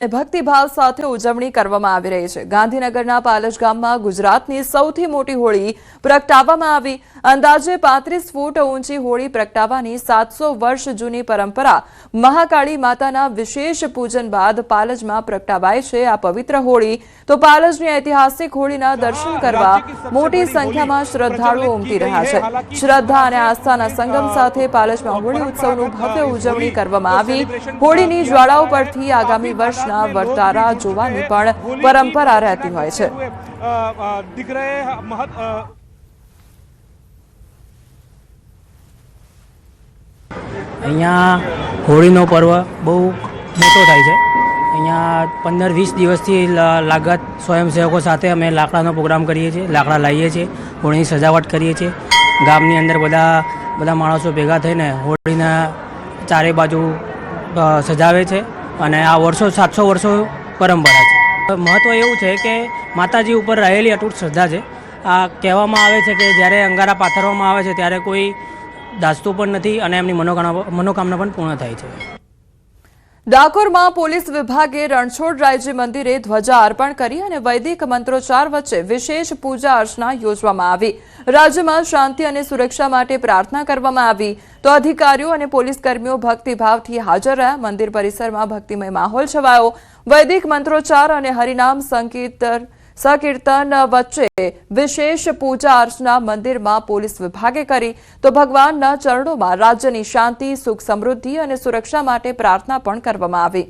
ભક્તિભાવ સાથે ઉજવણી કરવામાં આવી રહી છે। ગાંધીનગરના પાલજ ગામમાં ગુજરાતની સૌથી મોટી હોળી પ્રગટાવવામાં આવી। અંદાજે 35 ફૂટ ઊંચી હોળી પ્રગટાવવાની 700 વર્ષ જૂની પરંપરા મહાકાળી માતાના વિશેષ પૂજન બાદ પાલજમાં પ્રગટાવાય છે। આ પવિત્ર હોળી તો પાલજની ઐતિહાસિક હોળીના દર્શન કરવા મોટી સંખ્યામાં શ્રદ્ધાળુઓ ઉમટી રહ્યા છે। શ્રદ્ધા અને આસ્થાના સંગમ સાથે પાલજમાં હોળી ઉત્સવનું ભવ્ય ઉજવણી કરવામાં આવી। હોળીની જ્વાળાઓ પરથી આગામી વર્ષ वर्तारा जोवानी पण परंपरा रहती होय छे। अहींया होळीनो पर्व बहु मोटो थाय छे। अहींया 15-20 दिवसथी लागत स्वयंसेवको साथे अमे लाकडानो प्रोग्राम करीए छीए। लाकड़ा लावीए छीए, होळीनी सजावट करीए छीए। गामनी अंदर बधा माणसो भेगा थईने होळीना चारे बाजू सजावे छे અને આ વર્ષો 700 વર્ષો પરંપરા છે। મહત્વ એવું છે કે માતાજી ઉપર રહેલી અતૂટ શ્રદ્ધા છે। આ કહેવામાં આવે છે કે જ્યારે અંગારા પાથરવામાં આવે છે ત્યારે કોઈ દાસતું પણ નથી અને એમની મનોકામના પણ પૂર્ણ થાય છે। ડાકોરમાં પોલીસ વિભાગે રણછોડરાયજી મંદિરે ધ્વજા અર્પણ કરી અને વૈદિક મંત્રોચ્ચાર વચ્ચે વિશેષ પૂજા અર્ચના યોજવામાં આવી। રાજ્યમાં શાંતિ અને સુરક્ષા માટે પ્રાર્થના કરવામાં આવી તો અધિકારીઓ અને પોલીસ કર્મીઓ ભક્તિભાવથી હાજર રહ્યા। મંદિર પરિસરમાં ભક્તિમય માહોલ છવાયો। વૈદિક મંત્રોચ્ચાર અને હરિનામ સંકીર્તન વચ્ચે વિશેષ પૂજા અર્ચના મંદિરમાં પોલીસ વિભાગે કરી તો ભગવાનના ચરણોમાં રાજ્યની શાંતિ, સુખ, સમૃદ્ધિ અને સુરક્ષા માટે પ્રાર્થના પણ કરવામાં આવી।